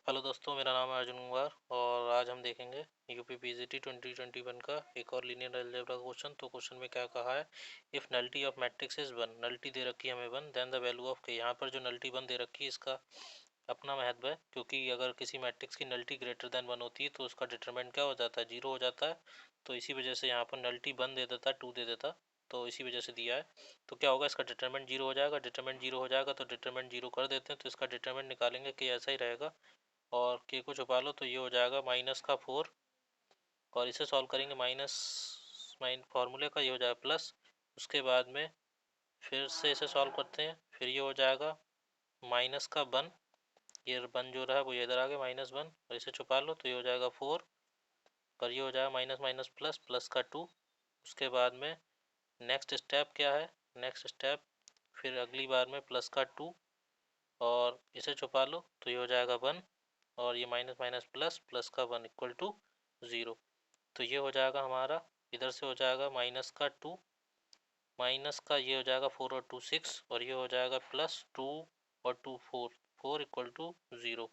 Hello दोस्तों, मेरा नाम है अर्जुन कुमार और आज हम देखेंगे यूपी पीजीटी 2021 का एक और लीनियर अलजेब्रा का क्वेश्चन। तो क्वेश्चन में क्या कहा है, if nullity of matrix is one, nullity दे रखी है हमें one, then the value of k. यहाँ पर जो नलिटी वन दे रखी है इसका अपना महत्व है, क्योंकि अगर किसी मैट्रिक्स की नलिटी ग्रेटर देन वन होती है तो उसका डिटरमिनेंट क्या हो जाता है, जीरो हो जाता है। तो इसी वजह से यहाँ पर नलिटी वन दे देता, टू दे देता, तो इसी वजह से दिया है। तो क्या होगा, इसका डिटरमिनेंट जीरो हो जाएगा, डिटरमिनेंट जीरो हो जाएगा तो डिटरमिनेंट जीरो कर देते हैं, तो इसका डिटरमिनेंट निकालेंगे कि ऐसा ही रहेगा और के को छुपा लो तो ये हो जाएगा माइनस का फोर, और इसे सॉल्व करेंगे माइनस फार्मूले का, ये हो जाएगा प्लस। उसके बाद में फिर से इसे सॉल्व करते हैं, फिर ये हो जाएगा माइनस का वन, ये वन जो रहा है वो ये इधर आ गया माइनस वन, और इसे छुपा लो तो ये हो जाएगा फोर, और ये हो जाएगा माइनस माइनस प्लस, प्लस का टू। उसके बाद में नेक्स्ट स्टेप क्या है, नेक्स्ट स्टेप फिर अगली बार में प्लस का टू, और इसे छुपा लो तो ये हो जाएगा वन, और ये माइनस माइनस प्लस, प्लस का वन इक्वल टू ज़ीरो। तो ये हो जाएगा हमारा, इधर से हो जाएगा माइनस का टू, माइनस का ये हो जाएगा फोर और टू सिक्स, और ये हो जाएगा प्लस टू और two four, four equal to zero.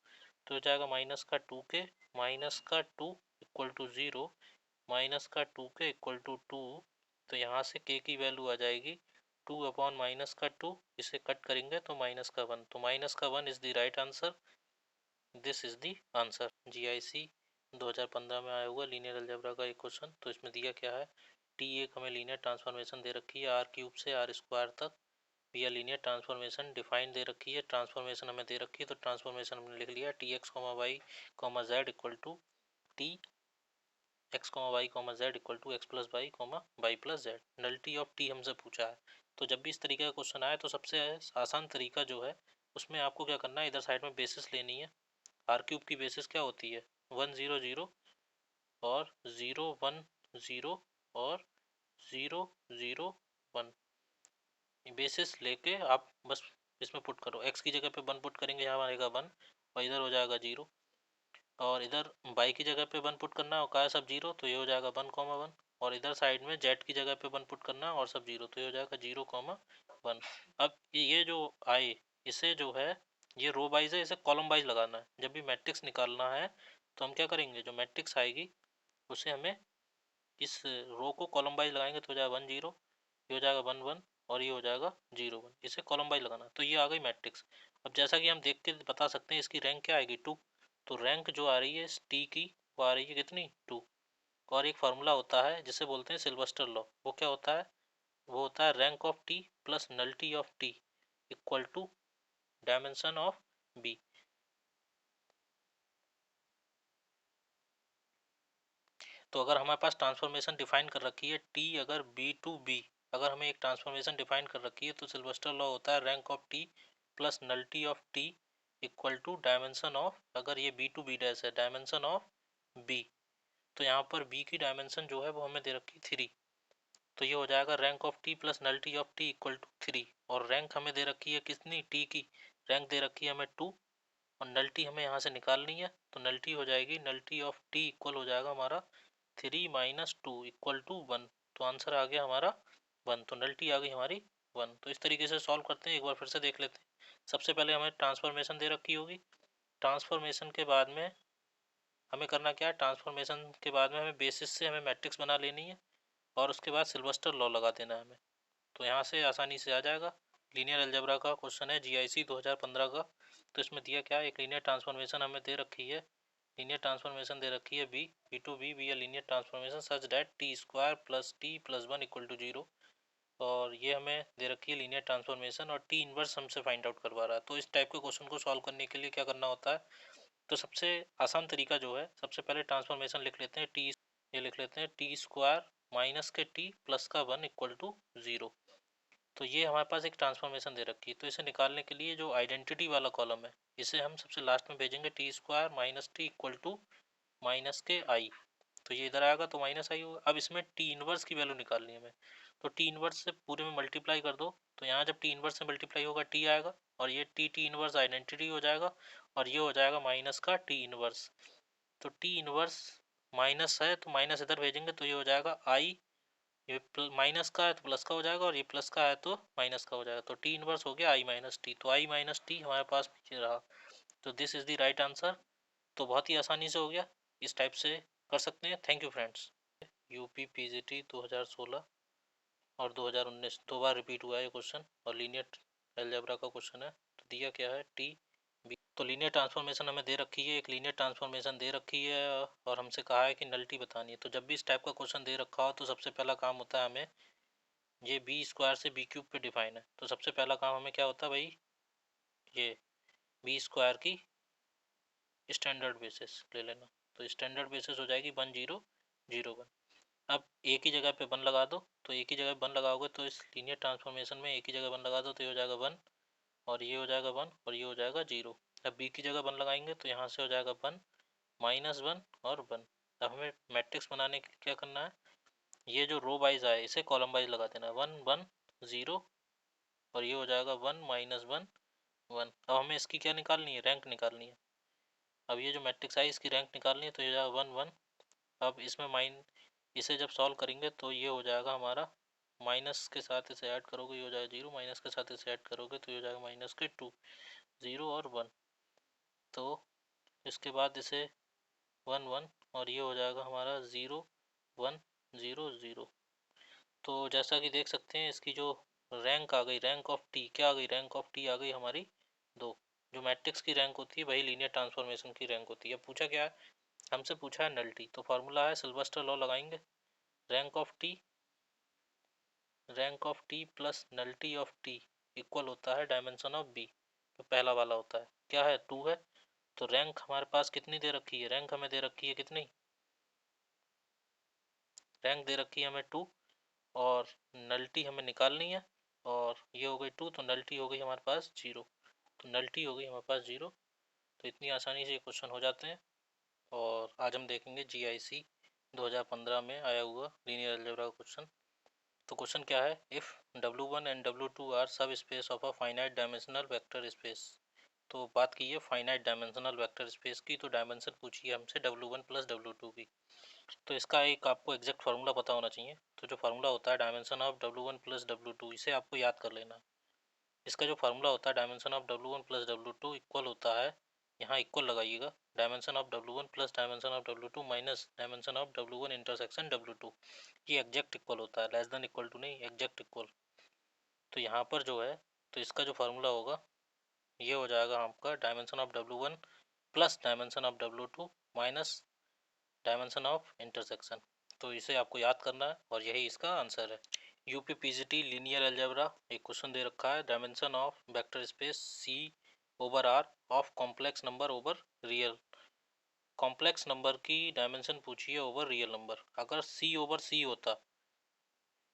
तो हो जाएगा माइनस का टू के, माइनस का two equal to zero, minus का two k equal to two. तो यहाँ से के की वैल्यू आ जाएगी टू अपॉन माइनस का टू, इसे कट करेंगे तो माइनस का वन, तो माइनस का one is the right answer. This is the answer. GIC 2015 में आया हुआ लीनियर अलजेब्रा का एक क्वेश्चन। तो इसमें दिया क्या है, टी एक हमें लीनियर ट्रांसफॉर्मेशन दे रखी है आर क्यूब से आर स्क्वायर तक, या लीनियर ट्रांसफॉर्मेशन डिफाइंड दे रखी है, ट्रांसफॉर्मेशन हमें दे रखी है, तो ट्रांसफॉर्मेशन हमने लिख लिया T x comma y comma z equal to T x comma y comma z equal to x plus y comma y plus z. Nullity of T हमसे पूछा है, तो जब भी इस तरीके का क्वेश्चन आए तो सबसे आसान तरीका जो है उसमें आपको क्या करना है, इधर साइड में बेसिस लेनी है। आर क्यूब की बेसिस क्या होती है, वन ज़ीरो ज़ीरो और ज़ीरो वन ज़ीरो और ज़ीरो ज़ीरो वन। बेसिस लेके आप बस इसमें पुट करो, एक्स की जगह पे वन पुट करेंगे, यहाँ आएगा वन और इधर हो जाएगा जीरो, और इधर बाई की जगह पे वन पुट करना है और का सब जीरो, तो ये हो जाएगा वन कॉमा वन, और इधर साइड में जेड की जगह पे वन पुट करना है और सब जीरो, तो ये हो जाएगा जीरो कॉमा वन। अब ये जो आए, इसे जो है ये रो वाइज है, इसे कॉलम वाइज लगाना है। जब भी मैट्रिक्स निकालना है तो हम क्या करेंगे, जो मैट्रिक्स आएगी उसे हमें इस रो को कॉलम वाइज लगाएंगे, तो हो जाएगा वन जीरो, ये हो जाएगा वन वन, और ये हो जाएगा जीरो वन, इसे कॉलम वाइज लगाना, तो ये आ गई मैट्रिक्स। अब जैसा कि हम देख के बता सकते हैं इसकी रैंक क्या आएगी, टू। तो रैंक जो आ रही है टी की वो आ रही है कितनी, टू। और एक फार्मूला होता है जिसे बोलते हैं सिल्वेस्टर लॉ, वो क्या होता है, वो होता है rank of T plus nullity of T equal to dimension of V. तो अगर हमारे पास ट्रांसफॉर्मेशन डिफाइन कर रखी है टी, अगर बी टू बी, अगर हमें एक ट्रांसफॉर्मेशन डिफाइन कर रखी है तो सिल्वेस्टर लॉ होता है rank of T plus nullity of T equal to dimension of, अगर ये बी टू बी डैश है, डायमेंशन ऑफ बी। तो यहाँ पर बी की डायमेंशन जो है वो हमें दे रखी थ्री, तो ये हो जाएगा rank of T plus nullity of T equal to three. और रैंक हमें दे रखी है कितनी, टी की रैंक दे रखी है हमें टू, और नलिटी हमें यहाँ से निकालनी है, तो नलिटी हो जाएगी नलिटी ऑफ टी इक्वल हो जाएगा हमारा three minus two equal to one. तो आंसर आ गया हमारा वन, तो नलिटी आ गई हमारी वन। तो इस तरीके से सॉल्व करते हैं, एक बार फिर से देख लेते हैं। सबसे पहले हमें ट्रांसफॉर्मेशन दे रखी होगी, ट्रांसफॉर्मेशन के बाद में हमें करना क्या है, ट्रांसफॉर्मेशन के बाद में हमें बेसिस से हमें मैट्रिक्स बना लेनी है, और उसके बाद सिल्वेस्टर लॉ लगा देना है हमें। तो यहाँ से आसानी से आ जाएगा। लीनियर अलजेब्रा का क्वेश्चन है जीआईसी 2015 का। तो इसमें दिया क्या है, एक लीनियर ट्रांसफॉर्मेशन हमें दे रखी है, लीनियर ट्रांसफॉर्मेशन दे रखी है V, V to V V, linear transformation such that T square plus T plus one equal to zero. और ये हमें दे रखी है लीनियर ट्रांसफॉर्मेशन, और टी इनवर्स हमसे फाइंड आउट करवा रहा है। तो इस टाइप के क्वेश्चन को सॉल्व करने के लिए क्या करना होता है, तो सबसे आसान तरीका जो है, सबसे पहले ट्रांसफॉर्मेशन लिख लेते हैं टी, ये लिख लेते हैं टी स्क्वायर माइनस के टी प्लस का वन इक्वल टू जीरो। तो ये हमारे पास एक ट्रांसफॉर्मेशन दे रखी है, तो इसे निकालने के लिए जो आइडेंटिटी वाला कॉलम है इसे हम सबसे लास्ट में भेजेंगे, T square minus T equal to minus k I. तो ये इधर आएगा तो माइनस आई होगा। अब इसमें टी इनवर्स की वैल्यू निकालनी है हमें, तो टी इनवर्स से पूरे में मल्टीप्लाई कर दो, तो यहाँ जब टी इनवर्स से मल्टीप्लाई होगा टी आएगा, और ये टी टी इनवर्स आइडेंटिटी हो जाएगा, और ये हो जाएगा माइनस का टी इनवर्स। तो टी इनवर्स माइनस है तो माइनस इधर भेजेंगे, तो ये हो जाएगा आई, ये माइनस का है तो प्लस का हो जाएगा, और ये प्लस का है तो माइनस का हो जाएगा, तो टी इनवर्स हो गया आई माइनस टी, तो आई माइनस टी हमारे पास पीछे रहा। तो this is the right answer. तो बहुत ही आसानी से हो गया, इस टाइप से कर सकते हैं। Thank you friends. UP PGT 2016 और 2019 दो बार रिपीट हुआ है ये क्वेश्चन, और लीनियर अलजेब्रा का क्वेश्चन है। तो दिया क्या है, टी बी। तो लीनियर ट्रांसफॉर्मेशन हमें दे रखी है, एक लीनियर ट्रांसफॉर्मेशन दे रखी है, और हमसे कहा है कि नल्टी बतानी है। तो जब भी इस टाइप का क्वेश्चन दे रखा हो तो सबसे पहला काम होता है हमें, ये बी स्क्वायर से बी क्यूब पे डिफाइन है, तो सबसे पहला काम हमें क्या होता है भाई, ये बी स्क्वायर की स्टैंडर्ड बेसिस ले लेना। तो स्टैंडर्ड बेसिस हो जाएगी 1001। अब एक ही जगह पे 1 लगा दो, तो एक ही जगह 1 लगाओगे तो इस लीनियर ट्रांसफॉर्मेशन में एक ही जगह 1 लगा दो तो ये हो जाएगा 1, और ये हो जाएगा 1, और ये हो जाएगा 0। अब बी की जगह 1 लगाएंगे तो यहाँ से हो जाएगा 1 -1 और 1। अब हमें मैट्रिक्स बनाने के लिए क्या करना है, ये जो रो वाइज आए इसे कॉलम वाइज लगा देना है, 1 1 0, और ये हो जाएगा 1 -1 1। अब हमें इसकी क्या निकालनी है, रैंक निकालनी है। अब ये जो मैट्रिक्स आई इसकी रैंक निकालनी है, तो ये हो जाएगा 1 1। अब इसमें इसे जब सॉल्व करेंगे तो ये हो जाएगा हमारा, माइनस के साथ इसे ऐड करोगे ये हो जाएगा 0, माइनस के साथ इसे ऐड करोगे तो ये हो जाएगा माइनस के 2, 0 और 1। तो इसके बाद इसे 1 1, और ये हो जाएगा हमारा 0 1 0 0। तो जैसा कि देख सकते हैं इसकी जो रैंक आ गई, रैंक ऑफ टी क्या आ गई, रैंक ऑफ टी आ गई हमारी 2। जो मैट्रिक्स की रैंक होती है वही लीनियर ट्रांसफॉर्मेशन की रैंक होती है। अब पूछा क्या है, हमसे पूछा है नल्टी, तो फार्मूला है सिल्वेस्टर लॉ लगाएंगे, rank of T plus nullity of T equal होता है डायमेंशन ऑफ बी। तो पहला वाला होता है क्या है, 2 है। तो रैंक हमारे पास कितनी दे रखी है, रैंक हमें दे रखी है कितनी, रैंक दे रखी है हमें 2, और नल्टी हमें निकालनी है, और ये हो गई 2 तो नल्टी हो गई हमारे पास 0। तो नल्टी हो गई हमारे पास 0। तो इतनी आसानी से ये क्वेश्चन हो जाते हैं। और आज हम देखेंगे जीआईसी 2015 में आया हुआ लीनियर अलजेब्रा का क्वेश्चन। तो क्वेश्चन क्या है, if W1 and W2 are subspace of a finite dimensional vector space. तो बात की है फाइनाइट डायमेंशनल वेक्टर स्पेस की, तो डायमेंशन पूछी है हमसे W1 प्लस W2 की। तो इसका एक आपको एग्जैक्ट फार्मूला पता होना चाहिए। तो जो फार्मूला होता है dimension of W1 plus W2, इसे आपको याद कर लेना। इसका जो फार्मूला होता है dimension of W1 plus W2 equal होता है, यहाँ इक्वल लगाइएगा, dimension of W1 plus dimension of W2 minus dimension of W1 intersection W2। ये एग्जैक्ट इक्वल होता है, लेस देन इक्वल टू नहीं, एग्जैक्ट इक्वल। तो यहाँ पर जो है, तो इसका जो फार्मूला होगा ये हो जाएगा आपका dimension of W1 plus dimension of W2 minus dimension of intersection. तो इसे आपको याद करना है और यही इसका आंसर है। यूपी पीजीटी लीनियर अलजेब्रा एक क्वेश्चन दे रखा है, dimension of vector space C over R of complex number over real. Complex number की डायमेंशन पूछी है ओवर रियल नंबर। अगर सी ओवर सी होता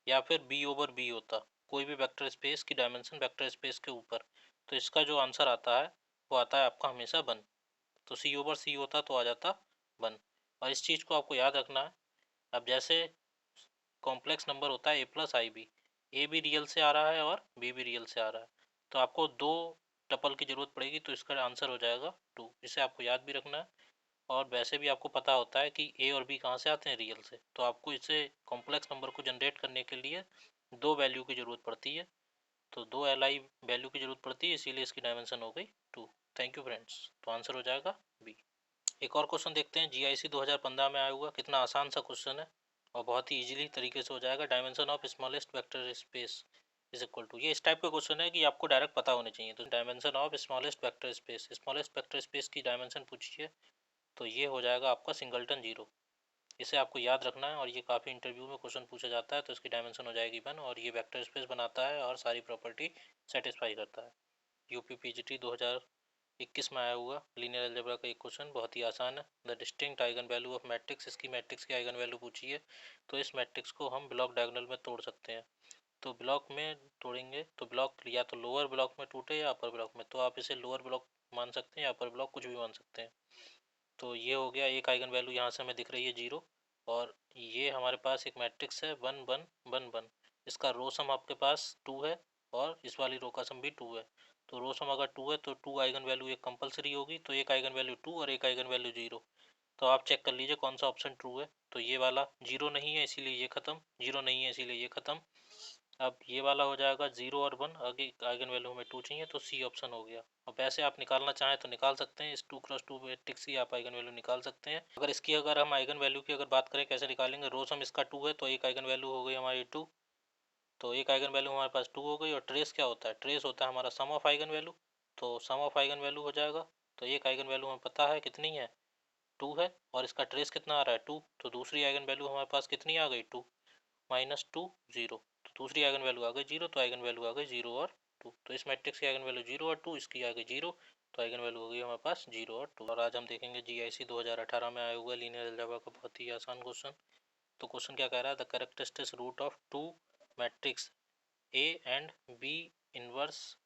या फिर बी ओवर बी होता, कोई भी वेक्टर स्पेस की डायमेंशन वेक्टर स्पेस के ऊपर, तो इसका जो आंसर आता है वो आता है आपका हमेशा 1। तो सी ओवर सी होता तो आ जाता 1। और इस चीज़ को आपको याद रखना है। अब जैसे कॉम्प्लेक्स नंबर होता है ए प्लस आई बी, ए भी रियल से आ रहा है और बी भी रियल से आ रहा है, तो आपको 2 टपल की ज़रूरत पड़ेगी, तो इसका आंसर हो जाएगा 2। इसे आपको याद भी रखना है। और वैसे भी आपको पता होता है कि ए और बी कहाँ से आते हैं, रियल से। तो आपको इसे कॉम्प्लेक्स नंबर को जनरेट करने के लिए 2 वैल्यू की ज़रूरत पड़ती है, तो 2 एल आई वैल्यू की ज़रूरत पड़ती है, इसीलिए इसकी डायमेंशन हो गई 2। Thank you friends. तो आंसर हो जाएगा बी। एक और क्वेश्चन देखते हैं, जीआईसी 2015 में आया हुआ, कितना आसान सा क्वेश्चन है और बहुत ही इजीली तरीके से हो जाएगा। Dimension of smallest vector space is equal to, ये इस टाइप का क्वेश्चन है कि आपको डायरेक्ट पता होने चाहिए। तो dimension of smallest vector space, smallest vector space की डायमेंशन पूछिए, तो ये हो जाएगा आपका सिंगलटन 0। इसे आपको याद रखना है, और ये काफ़ी इंटरव्यू में क्वेश्चन पूछा जाता है। तो इसकी डायमेंशन हो जाएगी 1, और ये वेक्टर स्पेस बनाता है और सारी प्रॉपर्टी सेटिस्फाई करता है। यूपी पीजीटी 2021 में आया हुआ लीनियर अलजेब्रा का एक क्वेश्चन, बहुत ही आसान है। The distinct eigen value of matrix, इसकी मैट्रिक्स की आइगन वैल्यू पूछी है। तो इस मैट्रिक्स को हम ब्लॉक डायगोनल में तोड़ सकते हैं। तो ब्लॉक में तोड़ेंगे तो ब्लॉक या तो लोअर ब्लॉक में टूटे या अपर ब्लॉक में, तो आप इसे लोअर ब्लॉक मान सकते हैं या अपर ब्लॉक, कुछ भी मान सकते हैं। तो ये हो गया, एक आइगन वैल्यू यहाँ से हमें दिख रही है 0, और ये हमारे पास एक मैट्रिक्स है 1 1 1 1। इसका रो सम आपके पास 2 है, और इस वाली रो का सम भी 2 है। तो रो सम अगर 2 है तो 2 आइगन वैल्यू एक कंपलसरी होगी, तो एक आइगन वैल्यू 2 और एक आइगन वैल्यू 0। तो आप चेक कर लीजिए कौन सा ऑप्शन ट्रू है। तो ये वाला 0 नहीं है इसीलिए ये ख़त्म, 0 नहीं है इसीलिए ये ख़त्म, अब ये वाला हो जाएगा 0 और 1, आगे आइगन वैल्यू हमें 2 चाहिए तो सी ऑप्शन हो गया। अब वैसे आप निकालना चाहें तो निकाल सकते हैं, इस 2x2 मैट्रिक्स ही आप आइगन वैल्यू निकाल सकते हैं। अगर हम आइगन वैल्यू की अगर बात करें कैसे निकालेंगे, रो सम इसका 2 है तो एक आइगन वैल्यू हो गई हमारी 2, तो एक आइगन वैल्यू हमारे पास 2 हो गई। और ट्रेस क्या होता है, ट्रेस होता है हमारा सम ऑफ आइगन वैल्यू, तो सम ऑफ आइगन वैल्यू हो जाएगा। तो एक आइगन वैल्यू हमें पता है कितनी है, 2 है, और इसका ट्रेस कितना आ रहा है 2, तो दूसरी आइगन वैल्यू हमारे पास कितनी आ गई 2 माइनस 2 0, तो दूसरी आइगन वैल्यू आ गई 0, तो आइगन वैल्यू आ गई 0 और 2। तो इस मैट्रिक्स की आइगन वैल्यू 0 और 2, इसकी आ गई 0, तो आइगन वैल्यू हो गई हमारे पास 0 और 2। और आज हम देखेंगे जीआईसी 2018 में आया हुआ लीनियर अलजेब्रा का बहुत ही आसान क्वेश्चन। तो क्वेश्चन क्या कह रहा है, the characteristic root of two matrix A and B inverse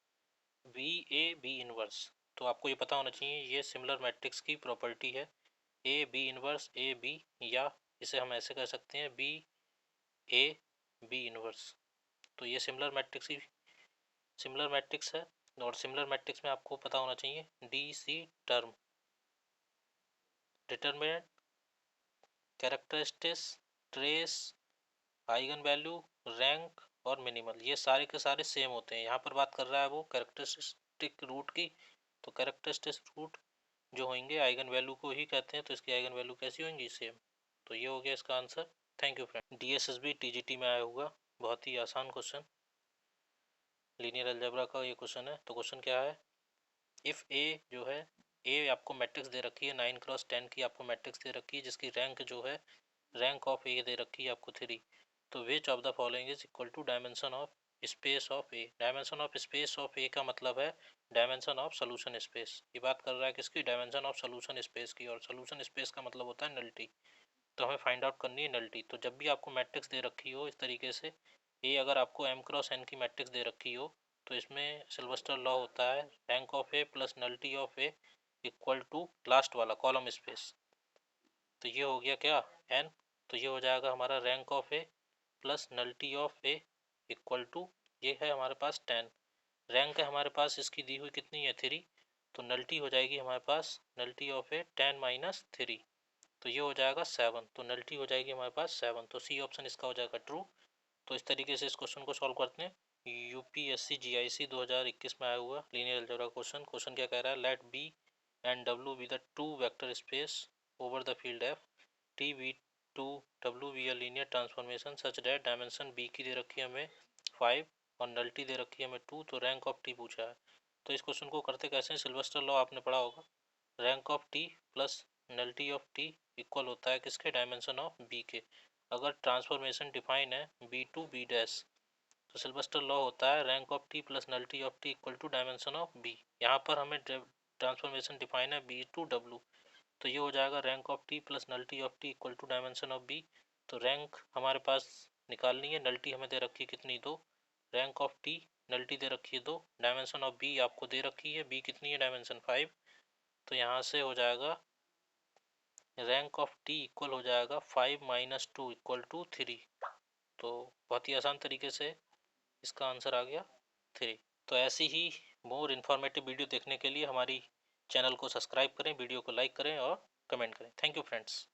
B A B inverse. तो आपको ये पता होना चाहिए ये सिमिलर मैट्रिक्स की प्रॉपर्टी है, A B inverse A B, या इसे हम ऐसे कह सकते हैं बी ए बी इनवर्स। तो ये सिमिलर मैट्रिक्स है, और सिमिलर मैट्रिक्स में आपको पता होना चाहिए d c term, determinant, characteristics, trace, eigenvalue, rank और मिनिमल, ये सारे के सारे सेम होते हैं। यहाँ पर बात कर रहा है वो कैरेक्टरिस्टिक रूट की, तो कैरेक्टरिस्टिक रूट जो होंगे आइगन वैल्यू को ही कहते हैं, तो इसकी आइगन वैल्यू कैसी होंगी, सेम। तो ये हो गया इसका answer. Thank you friend. DSSB TGT में आया हुआ बहुत ही आसान क्वेश्चन, लीनियर अलजेब्रा का ये क्वेश्चन है। तो क्वेश्चन क्या है, इफ़ ए जो है, ए आपको मैट्रिक्स दे रखी है 9x10 की, आपको मैट्रिक्स दे रखी है जिसकी रैंक जो है, रैंक ऑफ ए दे रखी है आपको 3, तो which of the following is equal to dimension of space of A. Dimension of space of A का मतलब है डायमेंशन ऑफ सोल्यूशन स्पेस। ये बात कर रहा है किसकी, डायमेंशन ऑफ सोल्यूशन स्पेस की, और सोल्यूशन स्पेस का मतलब होता है नलिटी। तो हमें फाइंड आउट करनी है नलिटी। तो जब भी आपको मैट्रिक्स दे रखी हो इस तरीके से, ए अगर आपको m क्रॉस n की मैट्रिक्स दे रखी हो, तो इसमें सिल्वेस्टर लॉ होता है rank of A plus nullity of A equal to last वाला कॉलम स्पेस। तो ये हो गया क्या n, तो ये हो जाएगा हमारा rank of A plus nullity of A equal to, ये है हमारे पास 10, रैंक है हमारे पास इसकी दी हुई कितनी है 3, तो नलिटी हो जाएगी हमारे पास नलिटी ऑफ ए 10 माइनस 3, तो ये हो जाएगा 7, तो नलिटी हो जाएगी हमारे पास 7, तो सी ऑप्शन इसका हो जाएगा ट्रू। तो इस तरीके से इस क्वेश्चन को सॉल्व करते हैं। यूपीएससी जीआईसी 2021 में आया हुआ लीनियर अलजेब्रा क्वेश्चन। क्वेश्चन क्या कह रहा है, let V and W be the two vector space over the field F, T V to W be a linear transformation such that dimension V की दे रखी है हमें 5 और नलिटी दे रखी है हमें 2, तो रैंक ऑफ टी पूछा है। तो इस क्वेश्चन को करते कैसे हैं, सिल्वेस्टर लॉ आपने पढ़ा होगा, rank of T plus nullity of T equal होता है किसके, डायमेंशन ऑफ बी के। अगर ट्रांसफॉर्मेशन डिफाइन है बी टू बी डैश, तो सिल्वेस्टर लॉ होता है rank of T plus nullity of T equal to dimension of V. यहाँ पर हमें ट्रांसफॉर्मेशन डिफाइन है बी टू डब्ल्यू, तो ये हो जाएगा rank of T plus nullity of T equal to dimension of V. तो रैंक हमारे पास निकालनी है, नलिटी हमें दे रखी है कितनी 2, रैंक ऑफ टी नलिटी दे रखी है 2, डायमेंशन ऑफ बी आपको दे रखी है बी कितनी है डायमेंशन 5, तो यहाँ से हो जाएगा रैंक ऑफ टी इक्वल हो जाएगा 5 माइनस 2 इक्वल टू 3। तो बहुत ही आसान तरीके से इसका आंसर आ गया 3। तो ऐसी ही मोर इन्फॉर्मेटिव वीडियो देखने के लिए हमारी चैनल को सब्सक्राइब करें, वीडियो को लाइक करें और कमेंट करें। Thank you friends.